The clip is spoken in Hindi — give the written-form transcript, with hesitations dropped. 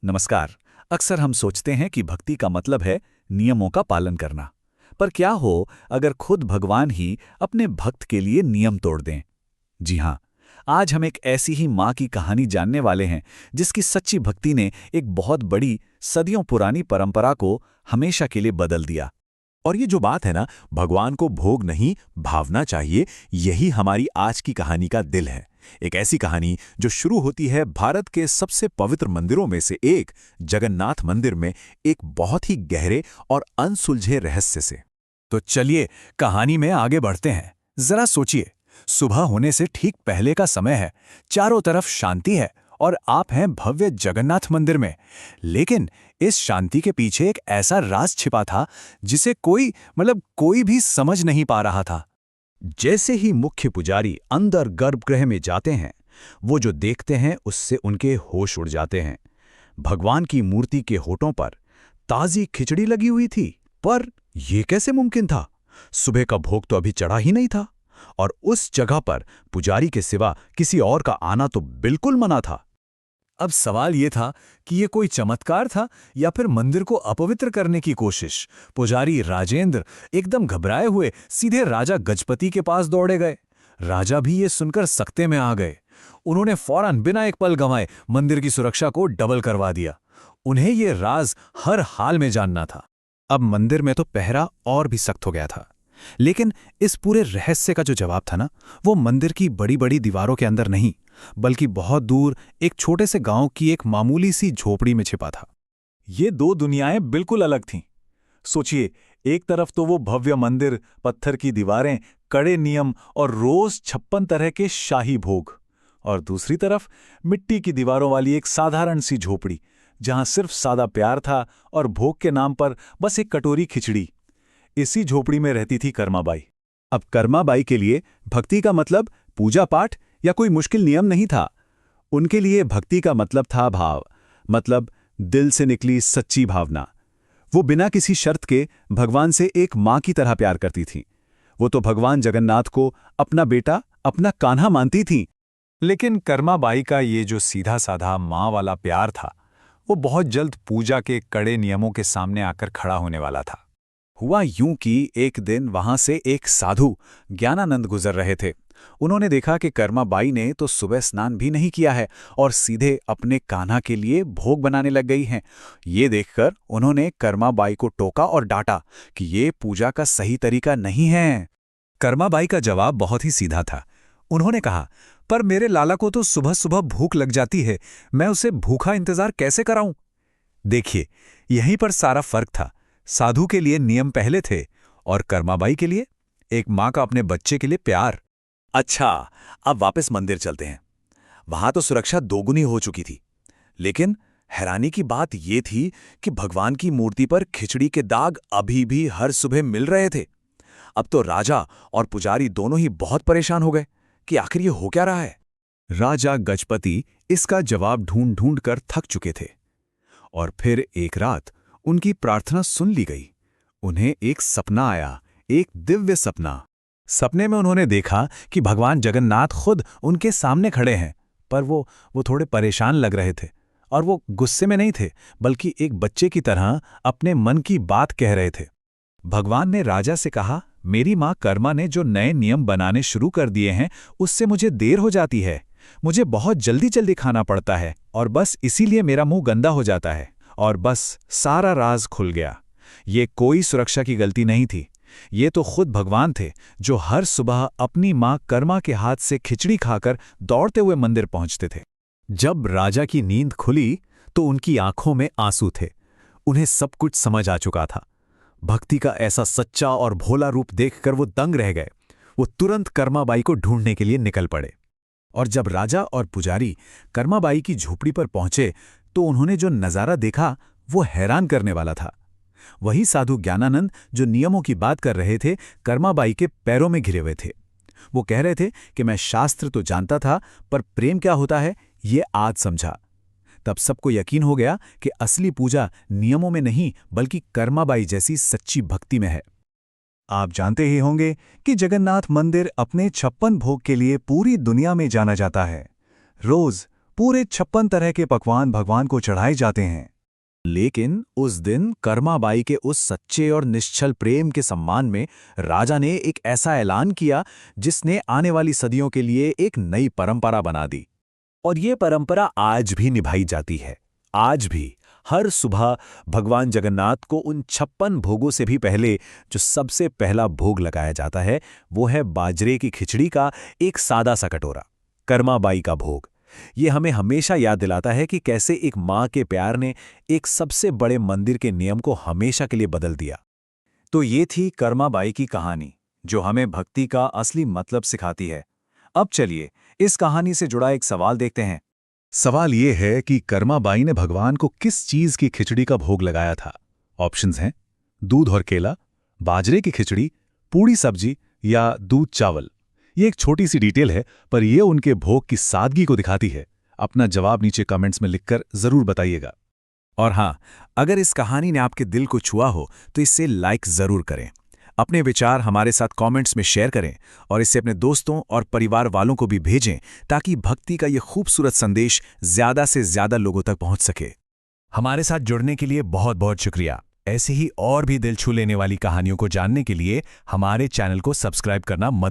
नमस्कार। अक्सर हम सोचते हैं कि भक्ति का मतलब है नियमों का पालन करना। पर क्या हो अगर खुद भगवान ही अपने भक्त के लिए नियम तोड़ दें? जी हाँ, आज हम एक ऐसी ही माँ की कहानी जानने वाले हैं जिसकी सच्ची भक्ति ने एक बहुत बड़ी सदियों पुरानी परंपरा को हमेशा के लिए बदल दिया। और ये जो बात है ना, भगवान को भोग नहीं भावना चाहिए, यही हमारी आज की कहानी का दिल है। एक ऐसी कहानी जो शुरू होती है भारत के सबसे पवित्र मंदिरों में से एक जगन्नाथ मंदिर में एक बहुत ही गहरे और अनसुलझे रहस्य से। तो चलिए कहानी में आगे बढ़ते हैं। जरा सोचिए, सुबह होने से ठीक पहले का समय है, चारों तरफ शांति है और आप हैं भव्य जगन्नाथ मंदिर में। लेकिन इस शांति के पीछे एक ऐसा राज छिपा था जिसे कोई भी समझ नहीं पा रहा था। जैसे ही मुख्य पुजारी अंदर गर्भगृह में जाते हैं, वो जो देखते हैं उससे उनके होश उड़ जाते हैं। भगवान की मूर्ति के होठों पर ताजी खिचड़ी लगी हुई थी। पर यह कैसे मुमकिन था? सुबह का भोग तो अभी चढ़ा ही नहीं था और उस जगह पर पुजारी के सिवा किसी और का आना तो बिल्कुल मना था। अब सवाल यह था कि यह कोई चमत्कार था या फिर मंदिर को अपवित्र करने की कोशिश। पुजारी राजेंद्र एकदम घबराए हुए सीधे राजा गजपति के पास दौड़े गए। राजा भी ये सुनकर सकते में आ गए। उन्होंने फौरन बिना एक पल गंवाए मंदिर की सुरक्षा को डबल करवा दिया। उन्हें यह राज हर हाल में जानना था। अब मंदिर में तो पहरा और भी सख्त हो गया था। लेकिन इस पूरे रहस्य का जो जवाब था ना, वो मंदिर की बड़ी बड़ी दीवारों के अंदर नहीं, बल्कि बहुत दूर एक छोटे से गांव की एक मामूली सी झोपड़ी में छिपा था। ये दो दुनियाएं बिल्कुल अलग थीं। सोचिए, एक तरफ तो वो भव्य मंदिर, पत्थर की दीवारें, कड़े नियम और रोज 56 तरह के शाही भोग, और दूसरी तरफ मिट्टी की दीवारों वाली एक साधारण सी झोपड़ी जहां सिर्फ सादा प्यार था और भोग के नाम पर बस एक कटोरी खिचड़ी। इसी झोपड़ी में रहती थी कर्माबाई। अब कर्माबाई के लिए भक्ति का मतलब पूजा पाठ या कोई मुश्किल नियम नहीं था। उनके लिए भक्ति का मतलब था भाव, मतलब दिल से निकली सच्ची भावना। वो बिना किसी शर्त के भगवान से एक माँ की तरह प्यार करती थीं। वो तो भगवान जगन्नाथ को अपना बेटा, अपना कान्हा मानती थीं। लेकिन कर्माबाई का ये जो सीधा साधा माँ वाला प्यार था, वो बहुत जल्द पूजा के कड़े नियमों के सामने आकर खड़ा होने वाला था। हुआ यूं कि एक दिन वहां से एक साधु ज्ञानानंद गुजर रहे थे। उन्होंने देखा कि कर्माबाई ने तो सुबह स्नान भी नहीं किया है और सीधे अपने कान्हा के लिए भोग बनाने लग गई हैं। ये देखकर उन्होंने कर्माबाई को टोका और डांटा कि ये पूजा का सही तरीका नहीं है। कर्माबाई का जवाब बहुत ही सीधा था। उन्होंने कहा, पर मेरे लाला को तो सुबह सुबह भूख लग जाती है, मैं उसे भूखा इंतजार कैसे कराऊं? देखिए, यहीं पर सारा फर्क था। साधु के लिए नियम पहले थे और कर्माबाई के लिए एक माँ का अपने बच्चे के लिए प्यार। अच्छा, अब वापस मंदिर चलते हैं। वहां तो सुरक्षा दोगुनी हो चुकी थी, लेकिन हैरानी की बात यह थी कि भगवान की मूर्ति पर खिचड़ी के दाग अभी भी हर सुबह मिल रहे थे। अब तो राजा और पुजारी दोनों ही बहुत परेशान हो गए कि आखिर ये हो क्या रहा है। राजा गजपति इसका जवाब ढूंढ ढूंढ कर थक चुके थे और फिर एक रात उनकी प्रार्थना सुन ली गई। उन्हें एक सपना आया, एक दिव्य सपना। सपने में उन्होंने देखा कि भगवान जगन्नाथ खुद उनके सामने खड़े हैं, पर वो थोड़े परेशान लग रहे थे और वो गुस्से में नहीं थे, बल्कि एक बच्चे की तरह अपने मन की बात कह रहे थे। भगवान ने राजा से कहा, मेरी माँ कर्मा ने जो नए नियम बनाने शुरू कर दिए हैं, उससे मुझे देर हो जाती है। मुझे बहुत जल्दी जल्दी खाना पड़ता है और बस इसीलिए मेरा मुंह गंदा हो जाता है। और बस सारा राज खुल गया। ये कोई सुरक्षा की गलती नहीं थी। ये तो खुद भगवान थे जो हर सुबह अपनी मां कर्मा के हाथ से खिचड़ी खाकर दौड़ते हुए मंदिर पहुंचते थे। जब राजा की नींद खुली तो उनकी आंखों में आंसू थे। उन्हें सब कुछ समझ आ चुका था। भक्ति का ऐसा सच्चा और भोला रूप देखकर वो दंग रह गए। वो तुरंत कर्माबाई को ढूंढने के लिए निकल पड़े। और जब राजा और पुजारी कर्माबाई की झोपड़ी पर पहुंचे तो उन्होंने जो नजारा देखा वो हैरान करने वाला था। वही साधु ज्ञानानंद जो नियमों की बात कर रहे थे, कर्माबाई के पैरों में घिरे हुए थे। वो कह रहे थे कि मैं शास्त्र तो जानता था, पर प्रेम क्या होता है ये आज समझा। तब सबको यकीन हो गया कि असली पूजा नियमों में नहीं बल्कि कर्माबाई जैसी सच्ची भक्ति में है। आप जानते ही होंगे कि जगन्नाथ मंदिर अपने 56 भोग के लिए पूरी दुनिया में जाना जाता है। रोज पूरे 56 तरह के पकवान भगवान को चढ़ाए जाते हैं। लेकिन उस दिन कर्माबाई के उस सच्चे और निश्चल प्रेम के सम्मान में राजा ने एक ऐसा ऐलान किया जिसने आने वाली सदियों के लिए एक नई परंपरा बना दी। और ये परंपरा आज भी निभाई जाती है। आज भी हर सुबह भगवान जगन्नाथ को उन 56 भोगों से भी पहले जो सबसे पहला भोग लगाया जाता है वो है बाजरे की खिचड़ी का एक सादा सा कटोरा, कर्माबाई का भोग। ये हमें हमेशा याद दिलाता है कि कैसे एक माँ के प्यार ने एक सबसे बड़े मंदिर के नियम को हमेशा के लिए बदल दिया। तो ये थी कर्माबाई की कहानी जो हमें भक्ति का असली मतलब सिखाती है। अब चलिए इस कहानी से जुड़ा एक सवाल देखते हैं। सवाल ये है कि कर्माबाई ने भगवान को किस चीज की खिचड़ी का भोग लगाया था? ऑप्शंस हैं दूध और केला, बाजरे की खिचड़ी, पूड़ी सब्जी या दूध चावल। ये एक छोटी सी डिटेल है पर ये उनके भोग की सादगी को दिखाती है। अपना जवाब नीचे कमेंट्स में लिखकर जरूर बताइएगा। और हाँ, अगर इस कहानी ने आपके दिल को छुआ हो तो इसे लाइक जरूर करें। अपने विचार हमारे साथ कमेंट्स में शेयर करें और इसे अपने दोस्तों और परिवार वालों को भी भेजें ताकि भक्ति का ये खूबसूरत संदेश ज्यादा से ज्यादा लोगों तक पहुंच सके। हमारे साथ जुड़ने के लिए बहुत बहुत शुक्रिया। ऐसे ही और भी दिल छू लेने वाली कहानियों को जानने के लिए हमारे चैनल को सब्सक्राइब करना मत